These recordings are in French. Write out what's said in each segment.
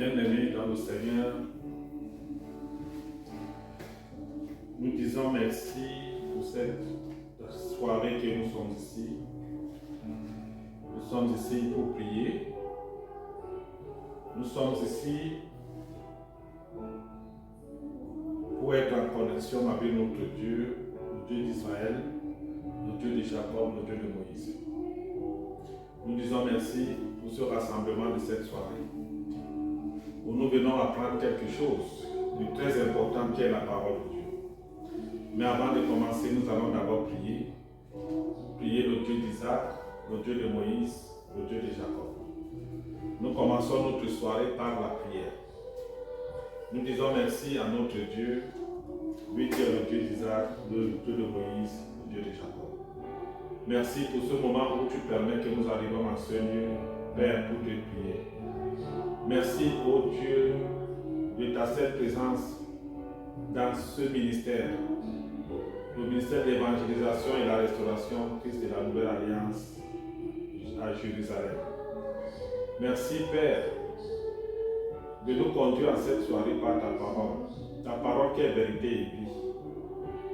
Bien-aimés dans le Seigneur, nous disons merci pour cette soirée que nous sommes ici. Nous sommes ici pour prier. Nous sommes ici pour être en connexion avec notre Dieu, le Dieu d'Israël, le Dieu de Jacob, le Dieu de Moïse. Nous disons merci pour ce rassemblement de cette soirée, où nous venons apprendre quelque chose de très important qui est la parole de Dieu. Mais avant de commencer, nous allons d'abord prier. Prier le Dieu d'Isaac, le Dieu de Moïse, le Dieu de Jacob. Nous commençons notre soirée par la prière. Nous disons merci à notre Dieu, lui qui est le Dieu d'Isaac, le Dieu de Moïse, le Dieu de Jacob. Merci pour ce moment où tu permets que nous arrivions à ce lieu, Père, pour te prier. Merci, ô Dieu, de ta sainte présence dans ce ministère, le ministère de l'évangélisation et de la restauration Christ de la Nouvelle Alliance à Jérusalem. Merci, Père, de nous conduire à cette soirée par ta parole qui est vérité et vie.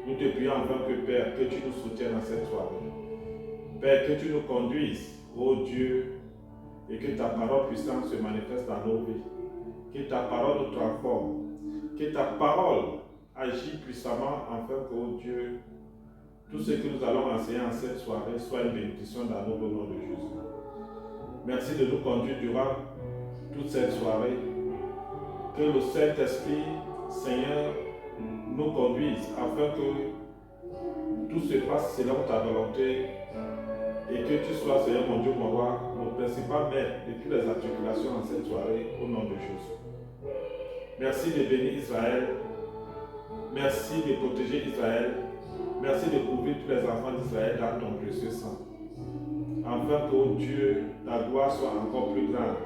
Nous te prions enfin que, Père, que tu nous soutiennes à cette soirée. Père, que tu nous conduises, ô Dieu, et que ta parole puissante se manifeste dans nos vies. Que ta parole nous transforme. Que ta parole agit puissamment afin que, ô Dieu, tout ce que nous allons enseigner en cette soirée soit une bénédiction dans nos au nom de Jésus. Merci de nous conduire durant toute cette soirée. Que le Saint-Esprit, Seigneur, nous conduise afin que tout se passe selon ta volonté et que tu sois, Seigneur mon Dieu, mon roi, le principal maître de toutes les articulations en cette soirée au nom de Jésus. Merci de bénir Israël. Merci de protéger Israël. Merci de couvrir tous les enfants d'Israël dans ton précieux sang. Afin que, oh Dieu, ta gloire soit encore plus grande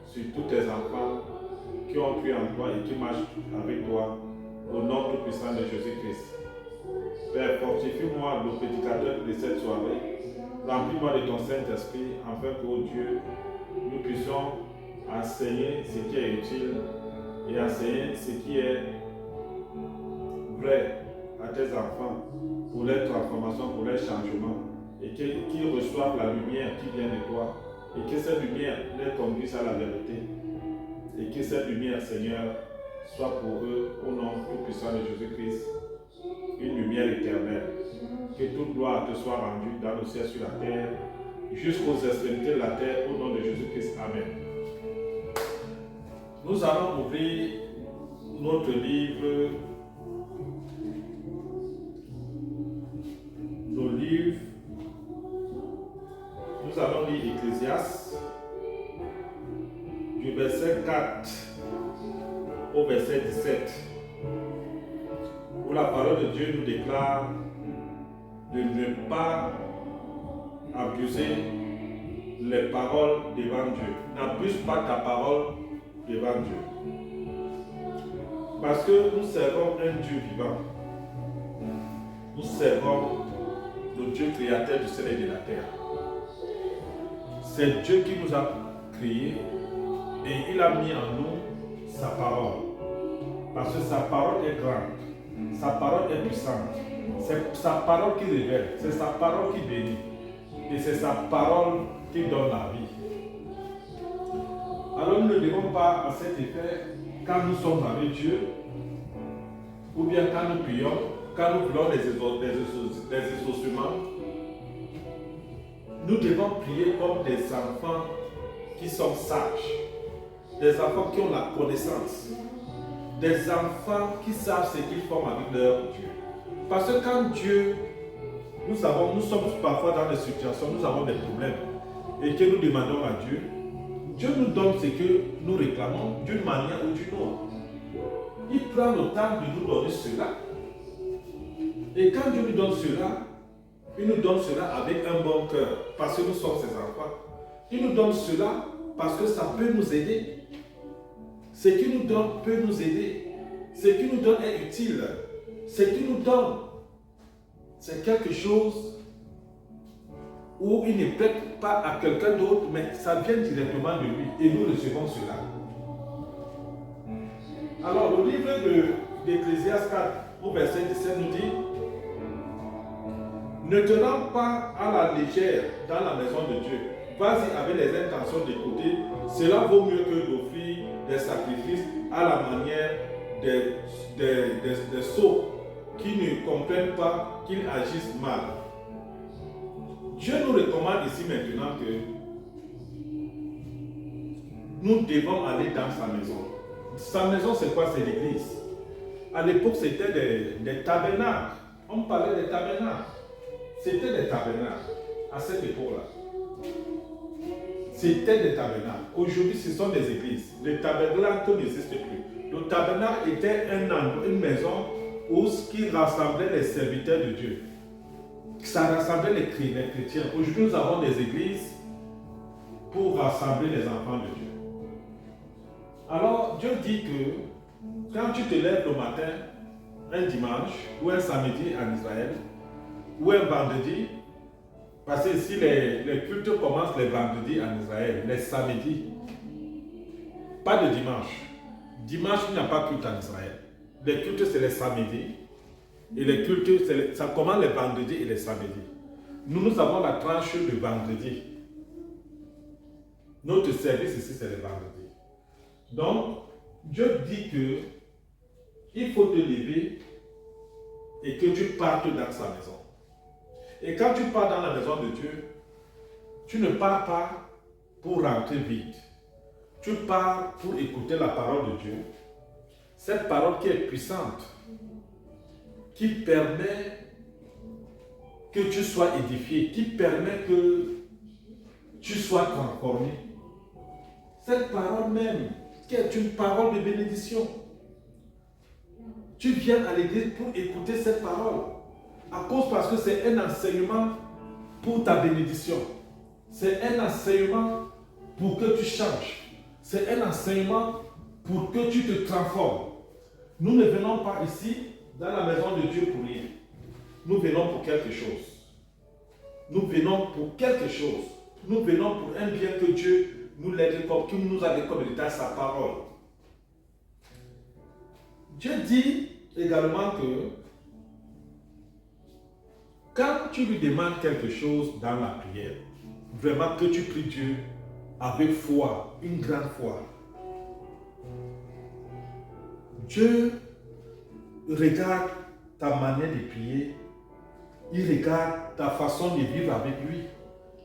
sur tous tes enfants qui ont cru en toi et qui marchent avec toi au nom tout puissant de Jésus-Christ. Père, fortifie-moi le prédicateur de cette soirée. Remplis-moi de ton Saint-Esprit afin que, oh Dieu, nous puissions enseigner ce qui est utile et enseigner ce qui est vrai à tes enfants pour leur transformation, pour leur changement et qu'ils reçoivent la lumière qui vient de toi et que cette lumière les conduise à la vérité et que cette lumière, Seigneur, soit pour eux, au nom tout puissant de Jésus-Christ, une lumière éternelle. Que toute gloire te soit rendue dans le ciel sur la terre, jusqu'aux extrémités de la terre, au nom de Jésus-Christ. Amen. Nous allons ouvrir notre livre, nos livres. Nous allons lire Ecclésiaste, du verset 4 au verset 17, où la parole de Dieu nous déclare de ne pas abuser les paroles devant Dieu. N'abuse pas ta parole devant Dieu. Parce que nous servons un Dieu vivant. Nous servons le Dieu créateur du ciel et de la terre. C'est Dieu qui nous a créés et il a mis en nous sa parole. Parce que sa parole est grande, sa parole est puissante. C'est sa parole qui révèle, c'est sa parole qui bénit. Et c'est sa parole qui donne la vie. Alors nous ne devons pas à cet effet, quand nous sommes avec Dieu, ou bien quand nous prions, quand nous voulons des exaucements, nous devons prier comme des enfants qui sont sages, des enfants qui ont la connaissance, des enfants qui savent ce qu'ils font avec leur Dieu. Parce que quand Dieu, nous sommes parfois dans des situations, nous avons des problèmes et que nous demandons à Dieu, Dieu nous donne ce que nous réclamons d'une manière ou d'une autre. Il prend le temps de nous donner cela. Et quand Dieu nous donne cela, il nous donne cela avec un bon cœur, parce que nous sommes ses enfants. Il nous donne cela parce que ça peut nous aider. Ce qu'il nous donne peut nous aider. Ce qu'il nous donne est utile. Ce qu'il nous donne, c'est quelque chose où il ne prête pas à quelqu'un d'autre, mais ça vient directement de lui. Et nous recevons cela. Alors, le livre d'Ecclésiaste 4, au verset 17 nous dit: ne te rends pas à la légère dans la maison de Dieu. Vas-y avec les intentions d'écouter. Cela vaut mieux que d'offrir des sacrifices à la manière des sots qui ne comprennent pas qu'ils agissent mal. Dieu nous recommande ici maintenant que nous devons aller dans sa maison. Sa maison, c'est quoi? C'est l'église. À l'époque, c'était des tabernacles. On parlait des tabernacles. C'était des tabernacles à cette époque-là. C'était des tabernacles. Aujourd'hui, ce sont des églises. Les tabernacles n'existent plus. Le tabernacle était une maison où qui rassemblait les serviteurs de Dieu. Ça rassemblait les chrétiens. Aujourd'hui, nous avons des églises pour rassembler les enfants de Dieu. Alors, Dieu dit que quand tu te lèves le matin, un dimanche ou un samedi en Israël, ou un vendredi, parce que ici les cultes commencent les vendredis en Israël, les samedis, pas de dimanche. Dimanche, il n'y a pas de culte en Israël. Les cultes, c'est les samedis. Et les cultes, ça commence les vendredis et les samedis. Nous avons la tranche de vendredi. Notre service ici, c'est le vendredi. Donc, Dieu dit que il faut te lever et que tu partes dans sa maison. Et quand tu pars dans la maison de Dieu, tu ne pars pas pour rentrer vide. Tu pars pour écouter la parole de Dieu. Cette parole qui est puissante, qui permet que tu sois édifié, qui permet que tu sois transformé. Cette parole même, qui est une parole de bénédiction. Tu viens à l'église pour écouter cette parole. À cause parce que c'est un enseignement pour ta bénédiction. C'est un enseignement pour que tu changes. C'est un enseignement pour que tu te transformes. Nous ne venons pas ici dans la maison de Dieu pour rien. Nous venons pour quelque chose. Nous venons pour quelque chose. Nous venons pour un bien que Dieu nous l'aide comme, qui nous a découvert dans sa parole. Dieu dit également que quand tu lui demandes quelque chose dans la prière, vraiment que tu pries Dieu avec foi, une grande foi, Dieu regarde ta manière de prier, il regarde ta façon de vivre avec lui.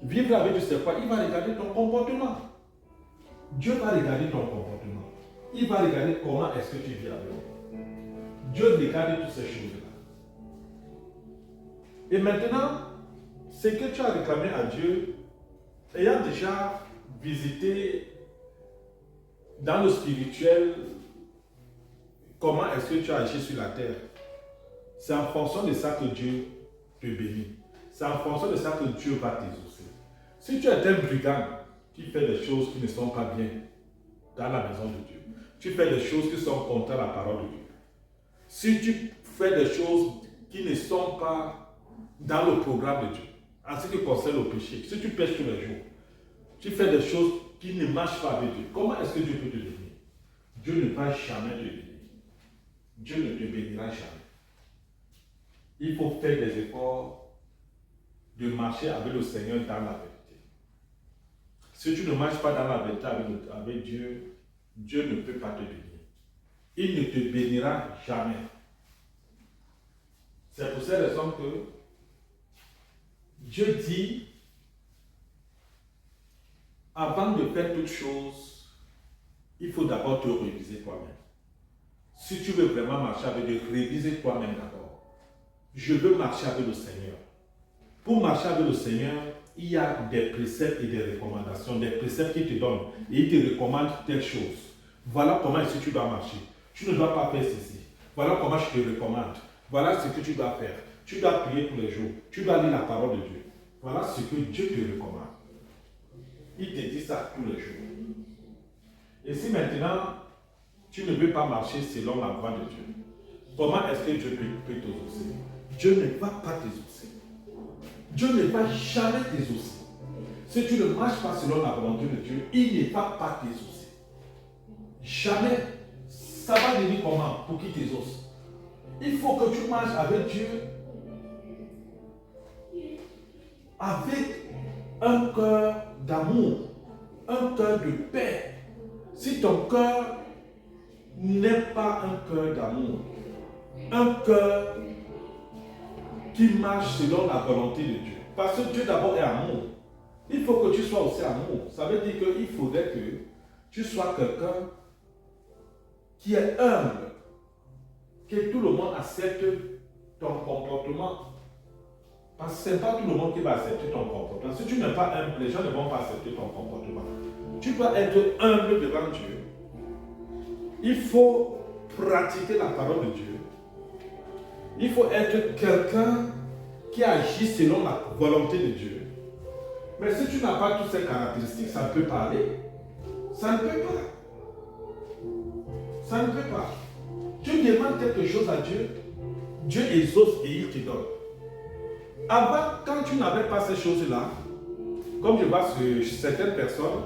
Vivre avec lui, c'est quoi? Il va regarder ton comportement. Dieu va regarder ton comportement. Il va regarder comment est-ce que tu vis avec lui. Dieu regarde toutes ces choses-là. Et maintenant, ce que tu as réclamé à Dieu, ayant déjà visité dans le spirituel, comment est-ce que tu as agi sur la terre, c'est en fonction de ça que Dieu te bénit. C'est en fonction de ça que Dieu va t'exaucer. Si tu es un brigand qui fait des choses qui ne sont pas bien dans la maison de Dieu, tu fais des choses qui sont contre la parole de Dieu. Si tu fais des choses qui ne sont pas dans le programme de Dieu, en ce qui concerne le péché, si tu pêches tous les jours, tu fais des choses qui ne marchent pas avec Dieu, comment est-ce que Dieu peut te bénir? Dieu ne va jamais te bénir. Dieu ne te bénira jamais. Il faut faire des efforts de marcher avec le Seigneur dans la vérité. Si tu ne marches pas dans la vérité avec Dieu, Dieu ne peut pas te bénir. Il ne te bénira jamais. C'est pour cette raison que Dieu dit, avant de faire toute chose, il faut d'abord te réviser toi-même. Si tu veux vraiment marcher avec Dieu, révise toi-même d'abord. Je veux marcher avec le Seigneur. Pour marcher avec le Seigneur, il y a des préceptes et des recommandations, des préceptes qui te donnent et il te recommande telle chose. Voilà comment est-ce que tu dois marcher. Tu ne dois pas faire ceci. Voilà comment je te recommande. Voilà ce que tu dois faire. Tu dois prier tous les jours. Tu dois lire la parole de Dieu. Voilà ce que Dieu te recommande. Il te dit ça tous les jours. Et si maintenant, tu ne veux pas marcher selon la voie de Dieu, comment est-ce que Dieu peut t'exaucer? Dieu ne va pas t'exaucer. Dieu ne va jamais t'exaucer. Si tu ne marches pas selon la volonté de Dieu, il ne va pas t'exaucer. Jamais. ça va venir comment pour qu'il t'exauce? Il faut que tu marches avec Dieu avec un cœur d'amour, un cœur de paix. Si ton cœur n'est pas un cœur d'amour, un cœur qui marche selon la volonté de Dieu, parce que Dieu d'abord est amour, il faut que tu sois aussi amour. Ça veut dire qu'il faudrait que tu sois quelqu'un qui est humble, que tout le monde accepte ton comportement. Parce que ce n'est pas tout le monde qui va accepter ton comportement. Si tu n'es pas humble, les gens ne vont pas accepter ton comportement. Tu dois être humble devant Dieu. Il faut pratiquer la parole de Dieu. Il faut être quelqu'un qui agit selon la volonté de Dieu. Mais si tu n'as pas toutes ces caractéristiques, ça ne peut pas aller. Ça ne peut pas. Ça ne peut pas. Tu demandes quelque chose à Dieu, Dieu exauce et il te donne. Avant, quand tu n'avais pas ces choses-là, comme je vois sur certaines personnes,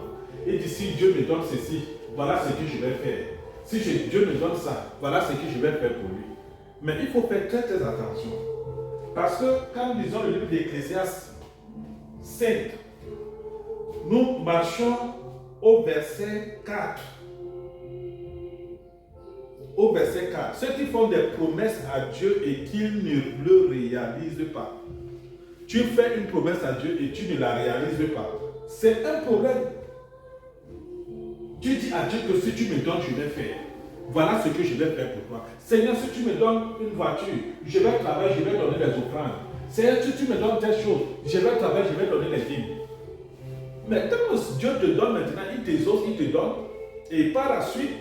et disent si Dieu me donne ceci, voilà ce que je vais faire. Si Dieu me donne ça, voilà ce que je vais faire pour lui. Mais il faut faire très très attention. Parce que quand nous lisons le livre d'Ecclésiaste 5, nous marchons au verset 4. Au verset 4. Ceux qui font des promesses à Dieu et qu'ils ne le réalisent pas. Tu fais une promesse à Dieu et tu ne la réalises pas. C'est un problème. Tu dis à Dieu que si tu me donnes, je vais faire. Voilà ce que je vais faire pour toi. Seigneur, si tu me donnes une voiture, je vais travailler, je vais donner les offrandes. Seigneur, si tu me donnes telle chose, je vais travailler, je vais donner les dîmes. Mais quand Dieu te donne maintenant, il t'exauce, il te donne. Et par la suite,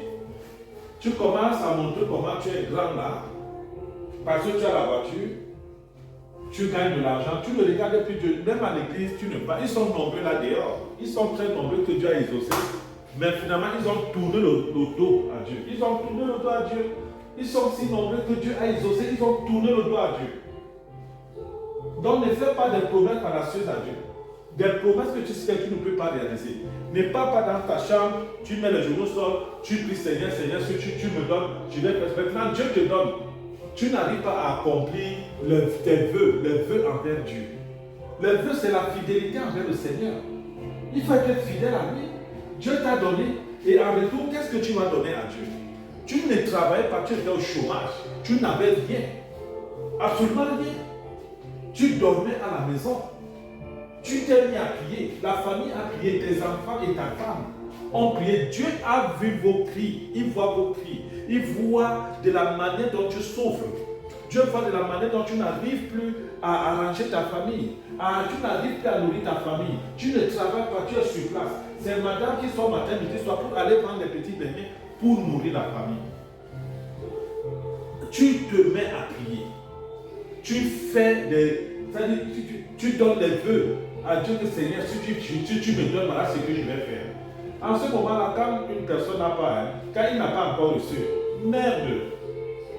tu commences à montrer comment tu es grand là. Parce que tu as la voiture, tu gagnes de l'argent, tu ne regardes plus Dieu. Même à l'église, tu ne vas. Ils sont nombreux là dehors. Ils sont très nombreux que Dieu a exaucé. Mais finalement, ils ont tourné le dos à Dieu. Ils ont tourné le dos à Dieu. Ils sont si nombreux que Dieu a exaucé. Ils ont tourné le dos à Dieu. Donc ne fais pas des promesses fallacieuses à Dieu. Des promesses que tu sais que tu ne peux pas réaliser. Ne pars pas dans ta chambre, tu mets les genoux au sol, tu pries Seigneur, Seigneur, si tu me donnes, je vais faire. Maintenant, Dieu te donne. Tu n'arrives pas à accomplir tes vœux, les vœux envers Dieu. Les vœux, c'est la fidélité envers le Seigneur. Il faut être fidèle à lui. Dieu t'a donné, et en retour, qu'est-ce que tu vas donner à Dieu? Tu ne travaillais pas, tu étais au chômage, tu n'avais rien, absolument rien. Tu dormais à la maison, tu t'es mis à prier, la famille a prié, tes enfants et ta femme ont prié. Dieu a vu vos cris, il voit vos cris, il voit de la manière dont tu souffres. Dieu voit de la manière dont tu n'arrives plus à arranger ta famille, tu n'arrives plus à nourrir ta famille, tu ne travailles pas, tu es sur place. C'est madame qui sort matin, midi, soir pour aller prendre des petits beignets pour nourrir la famille. Tu te mets à prier. Tu fais des... C'est-à-dire, tu donnes des vœux à Dieu que Seigneur, si tu me donnes, voilà ce que je vais faire. En ce moment-là, quand une personne n'a pas, quand il n'a pas encore reçu, merde,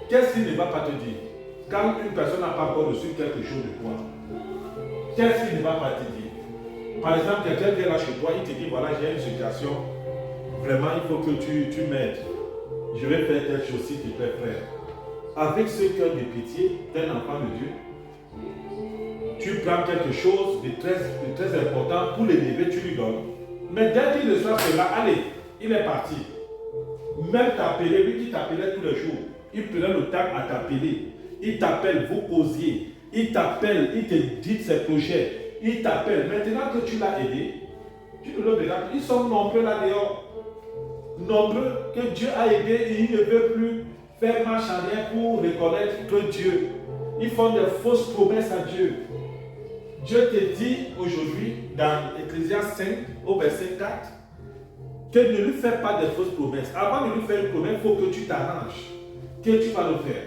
qu'est-ce qu'il ne va pas te dire? Quand une personne n'a pas encore reçu quelque chose de toi, qu'est-ce qu'il ne va pas te dire? Par exemple, quelqu'un vient là chez toi, il te dit, voilà, j'ai une situation, vraiment, il faut que tu m'aides. Je vais faire telle chose s'il te plaît, frère. Avec ce cœur de pitié d'un enfant de Dieu, tu prends quelque chose de très important pour l'élever, tu lui donnes. Mais dès qu'il reçoit cela, allez, il est parti. Même t'appeler, lui qui t'appelait tous les jours, il prenait le temps à t'appeler. Il t'appelle, vous causiez. Il t'appelle, il te dit ses projets. Il t'appelle. Maintenant que tu l'as aidé, tu ne le verras plus. Ils sont nombreux là dehors. Nombreux que Dieu a aidé et il ne veut plus faire marche arrière pour reconnaître que Dieu. Ils font des fausses promesses à Dieu. Dieu te dit aujourd'hui, dans Ecclésiaste 5, au verset 4, que ne lui fais pas de fausses promesses. Avant de lui faire une promesse, il faut que tu t'arranges. Que tu vas le faire.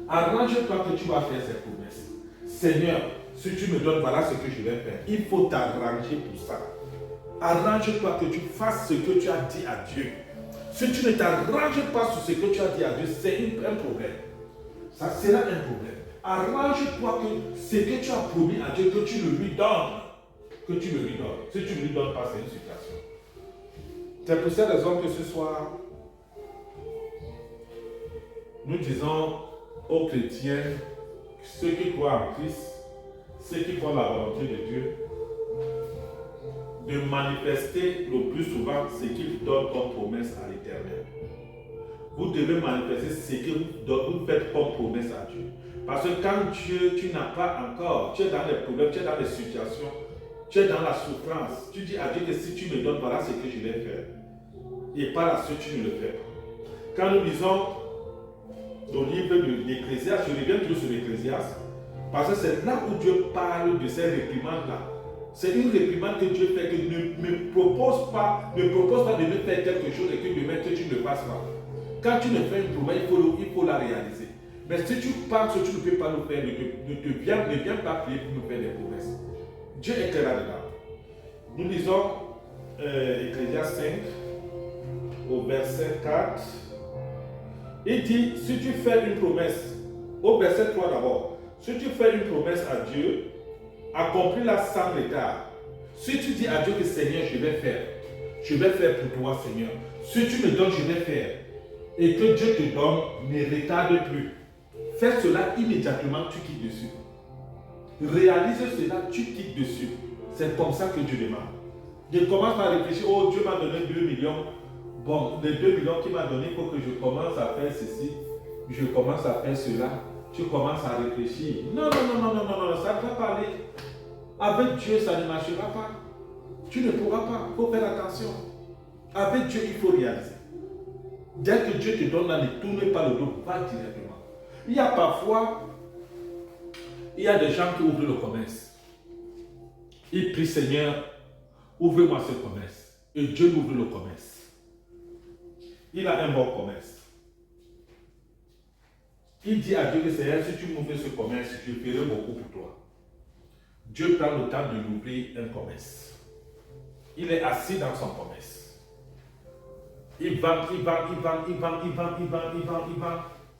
Arrange-toi que tu vas faire ces promesses. Seigneur, si tu me donnes, voilà ce que je vais faire. Il faut t'arranger pour ça. Arrange-toi que tu fasses ce que tu as dit à Dieu. Si tu ne t'arranges pas sur ce que tu as dit à Dieu, c'est un problème. Ça sera un problème. Arrange-toi que ce que tu as promis à Dieu, que tu le lui donnes. Que tu le lui donnes. Si tu ne lui donnes pas, c'est une situation. C'est pour cette raison que ce soir, nous disons aux chrétiens, ceux qui croient en Christ, ceux qui font la volonté de Dieu, de manifester le plus souvent ce qu'il donne comme promesse à l'Éternel. Vous devez manifester ce que vous faites comme promesse à Dieu. Parce que quand Dieu, tu n'as pas encore, tu es dans les problèmes, tu es dans les situations, tu es dans la souffrance, tu dis à Dieu que si tu me donnes, voilà ce que je vais faire. Et par la suite, tu ne le fais pas. Quand nous lisons le livre de l'Ecclésiaste, je reviens toujours sur l'Ecclésiaste, parce que c'est là où Dieu parle de ces réprimandes-là. C'est une réprimande que Dieu fait, que ne me propose pas de me faire quelque chose et que demain que tu ne le fasses pas. Quand tu ne fais une promesse, il faut la réaliser. Mais si tu penses que tu ne peux pas le faire, ne viens pas prier pour nous faire des promesses. Dieu est clair là-dedans. Nous lisons Ecclésiaste 5, au verset 4. Il dit, si tu fais une promesse, au verset 3 d'abord, si tu fais une promesse à Dieu, accomplis-la sans retard. Si tu dis à Dieu que Seigneur, je vais faire pour toi, Seigneur. Si tu me donnes, je vais faire. Et que Dieu te donne, ne retarde plus. Fais cela immédiatement, tu quittes dessus. Réalise cela, tu quittes dessus. C'est comme ça que Dieu demande. Je commence à réfléchir, oh Dieu m'a donné 2 millions. Bon, les 2 millions qu'il m'a donné, il faut que je commence à faire ceci, je commence à faire cela. Tu commences à réfléchir. Non, ça ne va pas aller. Avec Dieu, ça ne marchera pas. Tu ne pourras pas. Il faut faire attention. Avec Dieu, il faut réaliser. Dès que Dieu te donne, ne tourne pas le dos, va directement. Il y a parfois, il y a des gens qui ouvrent le commerce. Ils prient, Seigneur, ouvre-moi ce commerce. Et Dieu ouvre le commerce. Il a un bon commerce. Il dit à Dieu que Seigneur, si tu m'ouvres ce commerce, je ferai beaucoup pour toi. Dieu prend le temps de l'ouvrir un commerce. Il est assis dans son commerce. Il vend.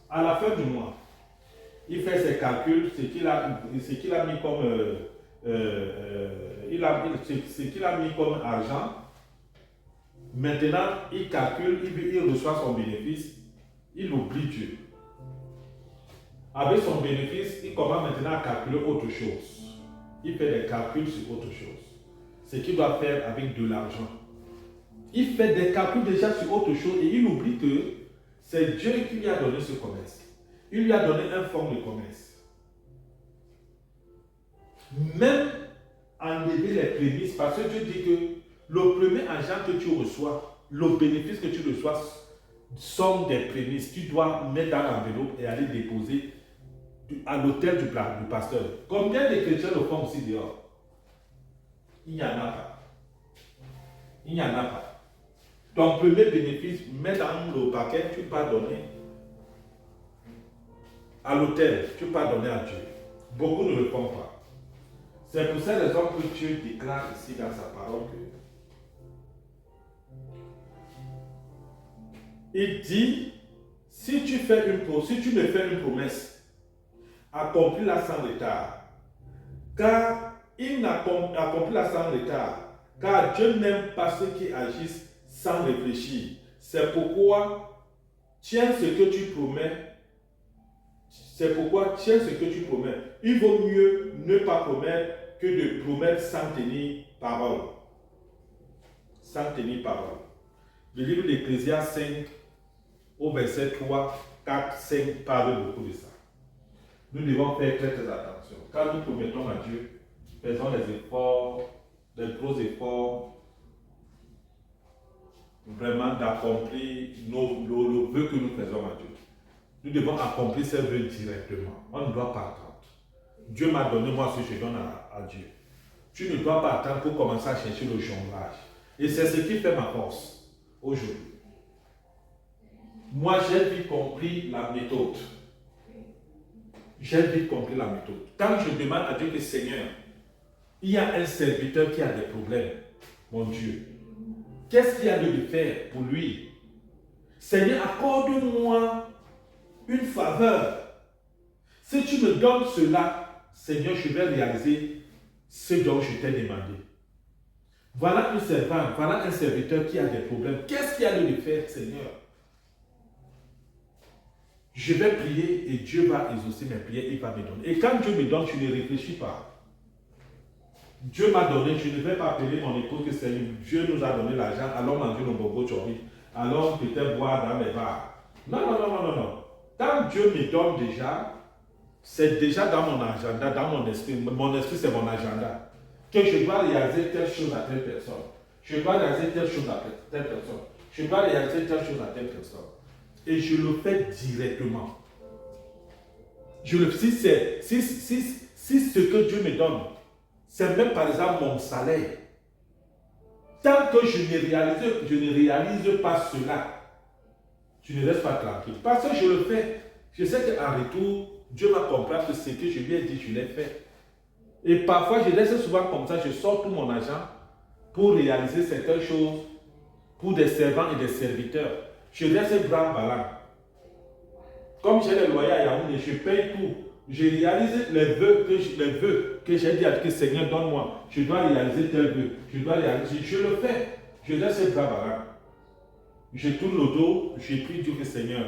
À la fin du mois, il fait ses calculs, ce qu'il a mis comme ce qu'il a mis comme argent. Maintenant, il calcule, il reçoit son bénéfice, il oublie Dieu. Avec son bénéfice, il commence maintenant à calculer autre chose. Il fait des calculs sur autre chose. Ce qu'il doit faire avec de l'argent. Il fait des calculs déjà sur autre chose et il oublie que c'est Dieu qui lui a donné ce commerce. Il lui a donné un forme de commerce. Même enlever les prémices, parce que Dieu dit que le premier argent que tu reçois, le bénéfice que tu reçois sont des prémices. Tu dois mettre dans l'enveloppe et aller déposer à l'hôtel du pasteur. Combien de chrétiens le font aussi dehors? Il n'y en a pas. Il n'y en a pas. Ton premier bénéfice, mets dans le paquet, tu peux donner à l'hôtel, tu peux donner à Dieu. Beaucoup ne le font pas. C'est pour cette raison que Dieu déclare ici dans sa parole que il dit, si tu me fais une promesse, accomplis-la sans retard. Car il n'accomplit-la sans retard. Car Dieu n'aime pas ceux qui agissent sans réfléchir. C'est pourquoi tiens ce que tu promets. Il vaut mieux ne pas promettre que de promettre sans tenir parole. Le livre d'Ecclésiaste 5, au verset 3, 4, 5 parle beaucoup de ça. Nous devons faire très attention. Quand nous promettons à Dieu, faisons des efforts, des gros efforts, vraiment d'accomplir le vœu que nous faisons à Dieu. Nous devons accomplir ces vœux directement. On ne doit pas attendre. Dieu m'a donné, moi, ce que je donne à Dieu. Tu ne dois pas attendre pour commencer à chercher le jonglage. Et c'est ce qui fait ma force aujourd'hui. Moi, j'ai vite compris la méthode. Quand je demande à Dieu que Seigneur, il y a un serviteur qui a des problèmes, mon Dieu, qu'est-ce qu'il y a de faire pour lui? Seigneur, accorde-moi une faveur. Si tu me donnes cela, Seigneur, je vais réaliser ce dont je t'ai demandé. Voilà un servant, voilà un serviteur qui a des problèmes. Qu'est-ce qu'il y a de faire, Seigneur? Je vais prier et Dieu va exaucer mes prières, il va me donner. Et quand Dieu me donne, je ne réfléchis pas. Dieu m'a donné, je ne vais pas appeler mon épouse que c'est Dieu nous a donné l'argent, allons manger nos bobos chori, allons peut-être boire dans les bars. Non, non, non, non, non, non. Quand Dieu me donne déjà, c'est déjà dans mon agenda, dans mon esprit. Mon esprit, c'est mon agenda. Que je dois réaliser telle chose à telle personne. Je dois réaliser telle chose à telle personne. Je dois réaliser telle chose à telle personne. Et je le fais directement. Si ce que Dieu me donne, c'est même par exemple mon salaire. Tant que je ne réalise pas cela, tu ne restes pas tranquille. Parce que je le fais. Je sais qu'en retour, Dieu va comprendre que ce que je lui ai dit, je l'ai fait. Et parfois, je laisse souvent comme ça, je sors tout mon argent pour réaliser certaines choses pour des servants et des serviteurs. Je laisse bras ballants. Comme j'ai les loyers à Yaoundé, je paye tout. Je réalise les vœux que j'ai dit à Dieu, Seigneur, donne-moi. Je dois réaliser tel vœu. Je dois réaliser. Je le fais. Je laisse bras ballants. Je tourne le dos, je prie Dieu que Seigneur,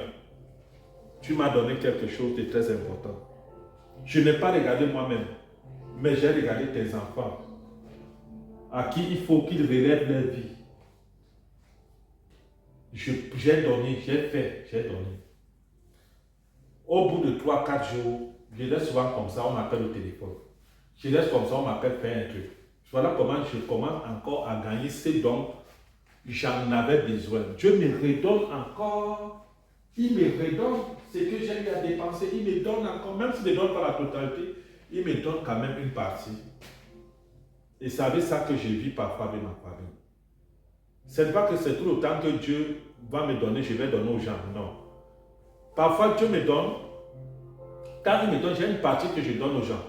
tu m'as donné quelque chose de très important. Je n'ai pas regardé moi-même, mais j'ai regardé tes enfants, à qui il faut qu'ils relèvent leur vie. J'ai donné, j'ai fait, j'ai donné. Au bout de 3-4 jours, je laisse souvent comme ça, on m'appelle au téléphone. Je laisse comme ça, on m'appelle faire un truc. Voilà comment je commence encore à gagner ces dons. J'en avais besoin. Dieu me redonne encore. Il me redonne ce que j'ai eu à dépenser. Il me donne encore, même s'il ne donne pas la totalité, il me donne quand même une partie. Et c'est avec ça que je vis parfois avec ma famille. Ce n'est pas que c'est tout le temps que Dieu va me donner, je vais donner aux gens. Non. Parfois, Dieu me donne. Quand il me donne, j'ai une partie que je donne aux gens.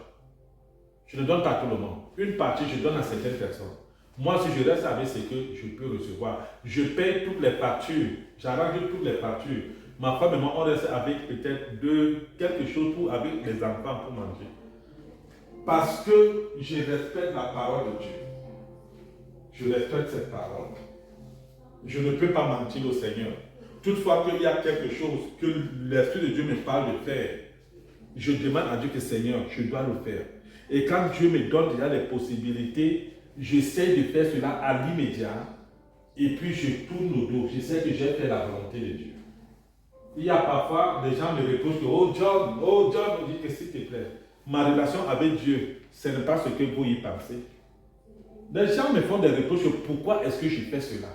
Je ne donne pas à tout le monde. Une partie, je donne à certaines personnes. Moi, si je reste avec ce que je peux recevoir, je paye toutes les factures. J'arrange toutes les factures. Ma femme et moi, on reste avec peut-être quelque chose avec les enfants pour manger. Parce que je respecte la parole de Dieu. Je respecte cette parole. Je ne peux pas mentir au Seigneur. Toutefois qu'il y a quelque chose que l'Esprit de Dieu me parle de faire, je demande à Dieu que Seigneur, je dois le faire. Et quand Dieu me donne déjà les possibilités, j'essaie de faire cela à l'immédiat. Et puis je tourne le dos. Je sais que j'ai fait la volonté de Dieu. Il y a parfois des gens me reprochent que oh John, je dis que s'il te plaît, ma relation avec Dieu, ce n'est pas ce que vous y pensez. Les gens me font des reproches. Pourquoi est-ce que je fais cela?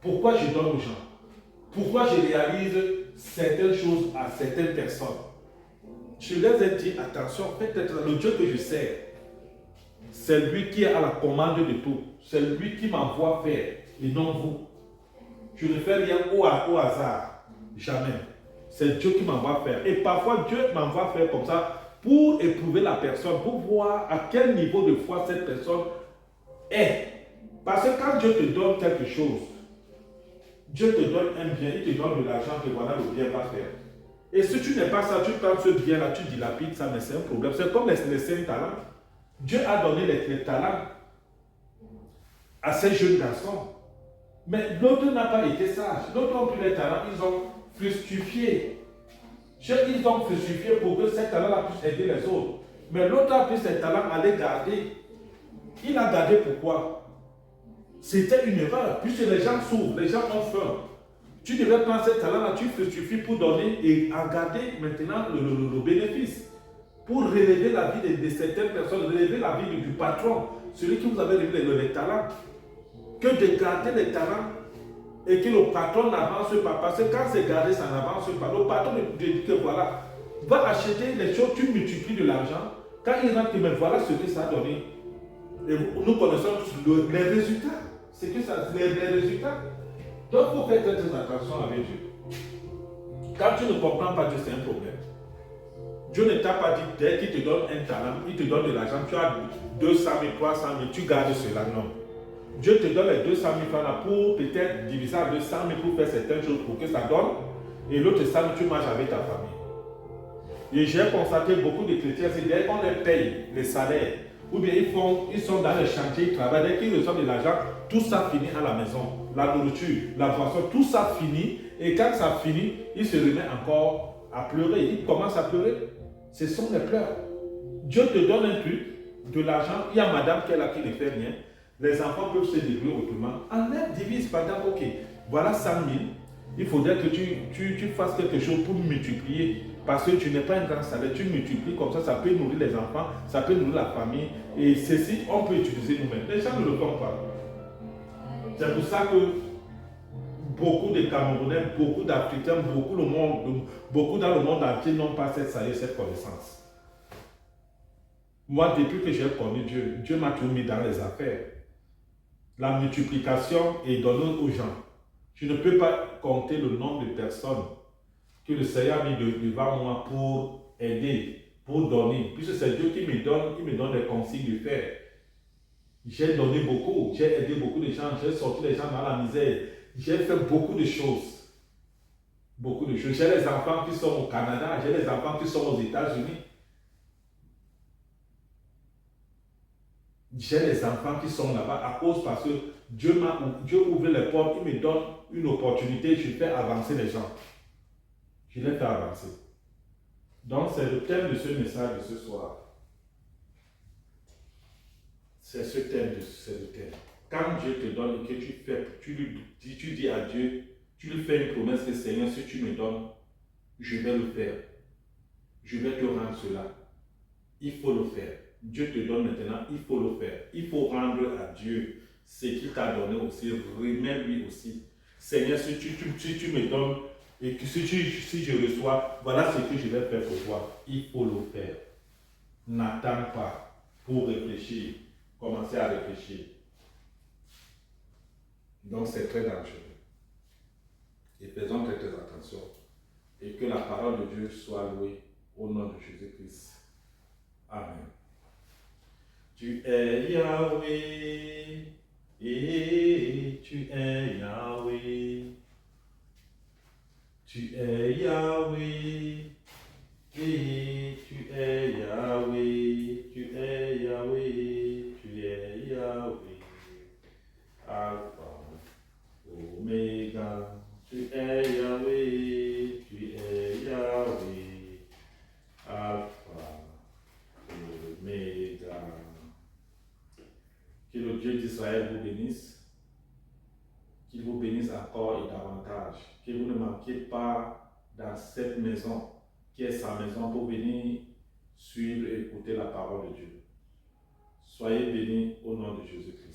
Pourquoi je donne aux gens? Pourquoi je réalise certaines choses à certaines personnes? Je leur ai dit, attention, peut-être le Dieu que je sers, c'est lui qui est à la commande de tout. C'est lui qui m'envoie faire et non vous. Je ne fais rien au hasard. Jamais. C'est Dieu qui m'envoie faire. Et parfois, Dieu m'envoie faire comme ça pour éprouver la personne, pour voir à quel niveau de foi cette personne est. Parce que quand Dieu te donne quelque chose, Dieu te donne un bien, il te donne de l'argent, que voilà le bien va faire. Et si tu n'es pas ça, tu prends ce bien-là, tu dilapides ça, mais c'est un problème. C'est comme les 5 talents. Dieu a donné les talents à ces jeunes garçons. Mais l'autre n'a pas été sage. L'autre ont pris les talents, ils ont fructifié. Ils ont fructifié pour que ces talents-là puissent aider les autres. Mais l'autre a pris ses talents à les garder. Il a gardé pourquoi? C'était une erreur, puisque les gens s'ouvrent, les gens ont faim. Tu devrais prendre ces talents-là, tu fructifies pour donner et en garder maintenant le bénéfice. Pour relever la vie de certaines personnes, relever la vie du patron, celui qui vous avait révélé les talents. Que de garder les talents et que le patron n'avance pas. Parce que quand c'est gardé, ça n'avance pas. Le patron te dit que voilà, va acheter les choses, tu multiplies de l'argent. Quand il rentre, mais voilà ce que ça a donné. Et nous connaissons tous les résultats. C'est que ça, les résultats. Donc, il faut faire très attention avec Dieu. Quand tu ne comprends pas Dieu, c'est un problème. Dieu ne t'a pas dit, dès qu'il te donne un talent, il te donne de l'argent, tu as 200 000, 300 000, tu gardes cela. Non. Dieu te donne les 200 000 francs là pour peut-être diviser à 200 000 pour faire certaines choses pour que ça donne. Et l'autre 100 000, tu manges avec ta famille. Et j'ai constaté beaucoup de chrétiens, c'est dès qu'on les paye les salaires, ou bien ils sont dans les chantiers, ils travaillent, dès qu'ils reçoivent de l'argent, tout ça finit à la maison. La nourriture, la boisson, tout ça finit. Et quand ça finit, il se remet encore à pleurer. Il commence à pleurer. Ce sont les pleurs. Dieu te donne un truc, de l'argent. Il y a madame qui est là qui ne fait rien. Les enfants peuvent se débrouiller autrement. Enlève, divise, par exemple, ok, voilà 100 000. Il faudrait que tu fasses quelque chose pour multiplier. Parce que tu n'es pas un grand salaire, tu multiplies comme ça peut nourrir les enfants, ça peut nourrir la famille. Et ceci, on peut utiliser nous-mêmes. Les gens ne le font pas. C'est pour ça que beaucoup de Camerounais, beaucoup d'Africains, beaucoup dans le monde entier n'ont pas cette connaissance. Moi, depuis que j'ai connu Dieu, Dieu m'a tout mis dans les affaires. La multiplication est donnée aux gens. Je ne peux pas compter le nombre de personnes que le Seigneur a mis devant moi pour aider, pour donner. Puisque c'est Dieu qui me donne, il me donne des consignes de faire. J'ai donné beaucoup, j'ai aidé beaucoup de gens, j'ai sorti les gens dans la misère, j'ai fait beaucoup de choses. Beaucoup de choses. J'ai les enfants qui sont au Canada, j'ai les enfants qui sont aux États-Unis. J'ai les enfants qui sont là-bas à cause parce que Dieu ouvre les portes, il me donne une opportunité, je fais avancer les gens. Je les fais avancer. Donc c'est le thème de ce message de ce soir. C'est ce thème, c'est le thème. Quand Dieu te donne et que tu dis à Dieu, tu lui fais une promesse que Seigneur, si tu me donnes, je vais le faire. Je vais te rendre cela. Il faut le faire. Dieu te donne maintenant, il faut le faire. Il faut rendre à Dieu ce qu'il t'a donné aussi. Remets-lui aussi. Seigneur, si tu me donnes et que si je reçois, voilà ce que je vais faire pour toi. Il faut le faire. N'attends pas pour réfléchir. Commencez à réfléchir. Donc c'est très dangereux. Et faisons très très attention. Et que la parole de Dieu soit louée au nom de Jésus-Christ. Amen. Tu es Yahweh, et tu es Yahweh. Tu es Yahweh, et tu es Yahweh. Tu es Yahweh, tu es Yahweh. Alpha, Omega. Tu es Yahweh, tu es Yahweh. Alpha, Omega. Que le Dieu d'Israël vous bénisse, qu'il vous bénisse encore et davantage, que vous ne manquiez pas dans cette maison, qui est sa maison, pour venir suivre et écouter la parole de Dieu. Soyez bénis au nom de Jésus-Christ.